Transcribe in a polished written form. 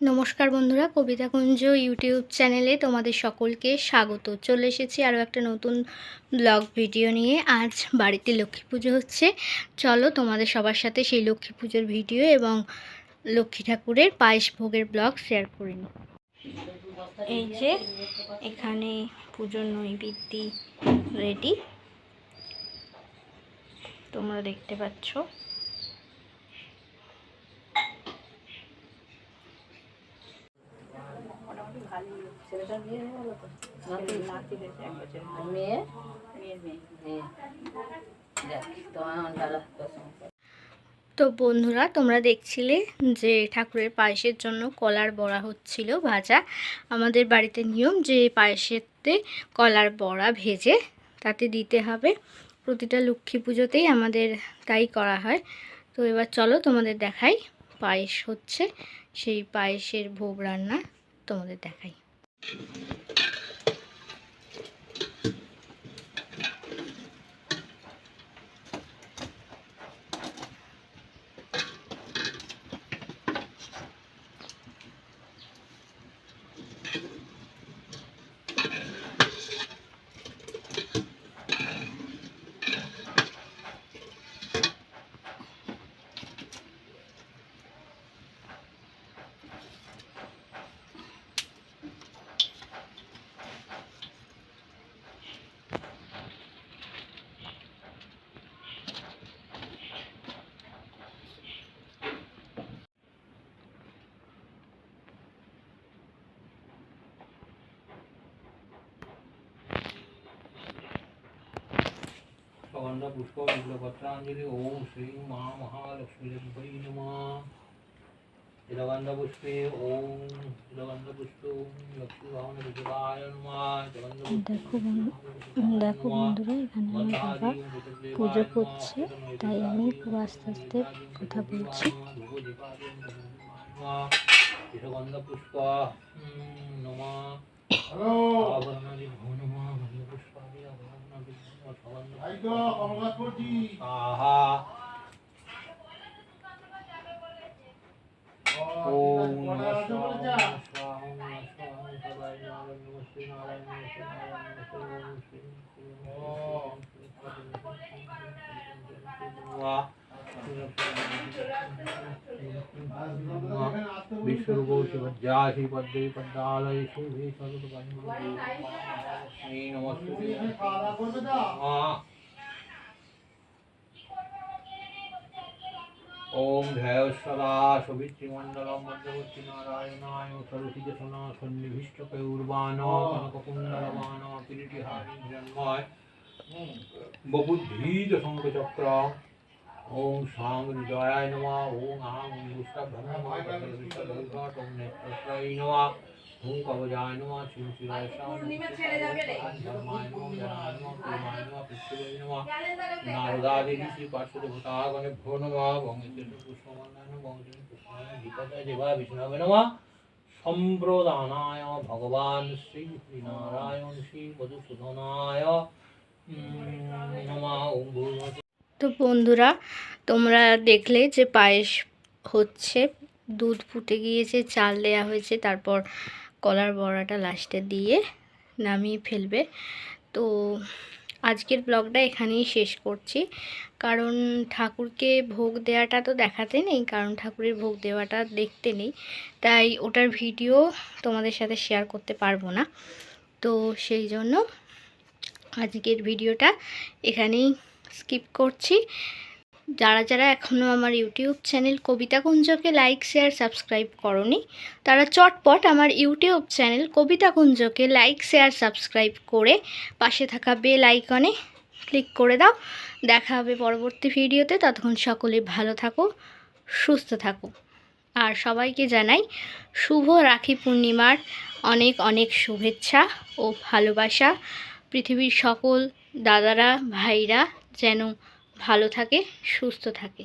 নমস্কার বন্ধুরা, কবিতা কুঞ্জ ইউটিউব চ্যানেলে তোমাদের সকলকে স্বাগত। চলে এসেছি আরও একটা নতুন ব্লগ ভিডিও নিয়ে। আজ বাড়িতে লক্ষ্মী পুজো হচ্ছে। চলো তোমাদের সবার সাথে সেই লক্ষ্মী পুজোর ভিডিও এবং লক্ষ্মী ঠাকুরের পায়েস ভোগের ব্লগ শেয়ার করে নিই। এই যে এখানে পুজোর নৈবেদ্য রেডি, তোমরা দেখতে পাচ্ছ। তো বন্ধুরা, তোমরা দেখছিলে যে ঠাকুরের পায়েসের জন্য কলার বড়া হচ্ছিল ভাজা। আমাদের বাড়িতে নিয়ম যে পায়েসেতে কলার বড়া ভেজে তাতে দিতে হবে। প্রতিটা লক্ষ্মী পুজোতেই আমাদের তাই করা হয়। তো এবার চলো তোমাদের দেখাই পায়েস হচ্ছে, সেই পায়েসের ভোগ রান্না তোমাদের দেখাই। गंध पुष्प बिल्वपत्रांजलि ओम श्री महालक्ष्मी नमः। तिलगंध पुष्पे ओम तिलगंध पुष्प लक्ष्मी भवन विजयाय नमः। দেখো বন্ধুরা, এখানে আমার বাবা পুজো করছে, তাই আমি খুব আস্তে আস্তে কথা বলছি। तिलगंध पुष्प नमः। विश्वरूपो शिवज्जासि पद्मे पद्मालये शुभे सर्वगन्धे नमस्ते। ओम ध्याय सदा सवित्रिमंडलम मध्यवर्ती नारायणाय सरुचिजसना सन्निभिष्टकैर्वाण कनककुण्डलवाण किरीटिहारी जन्माय बबुद्धीज शंखचक्र। ओम सांग हृदयाय नमः। ओम आं गुष्टभ्रमणाय नेत्रत्रय नमः। ओम कवचाय नमः। शिवशिराय धर्माय नमः जनाय नमः प्रेमाय नमः पृथ्वी नमः नारदादि ऋषि पार्षदभूतागणेभ्यो नमः। वंदेषु पुष्पवन्दनं वंदेषु पुष्पाणि गीताय देवा विष्णवे नमः। सम्प्रदानाय भगवान श्री नारायण श्री मधुसूदनाय नमः। ओम भूर्भुवः। তো বন্ধুরা, তোমরা দেখলে যে পায়েস হচ্ছে, দুধ ফুটে গিয়েছে, চাল দেয়া হয়েছে, তারপর কলার বড়াটা লাস্টে দিয়ে নামিয়ে ফেলবে। তো আজকের ব্লগটা এখানেই শেষ করছি, কারণ ঠাকুরকে ভোগ দেওয়াটা তো দেখাতে নেই, কারণ ঠাকুরের ভোগ দেওয়াটা দেখতে নেই, তাই ওটার ভিডিও তোমাদের সাথে শেয়ার করতে পারবো না। তো সেই জন্য আজকের ভিডিওটা এখানেই স্কিপ করছি। যারা যারা এখনও আমার ইউটিউব চ্যানেল কবিতা কুঞ্জকে লাইক শেয়ার সাবস্ক্রাইব করনি, তারা চটপট আমার ইউটিউব চ্যানেল কবিতা কুঞ্জকে লাইক শেয়ার সাবস্ক্রাইব করে পাশে থাকা বেল আইকনে ক্লিক করে দাও। দেখা হবে পরবর্তী ভিডিওতে। ততক্ষণ সকলে ভালো থাকো, সুস্থ থাকো, আর সবাইকে জানাই শুভ রাখি পূর্ণিমার অনেক অনেক শুভেচ্ছা ও ভালোবাসা। পৃথিবীর সকল দাদারা ভাইরা যেন ভালো থাকে, সুস্থ থাকে।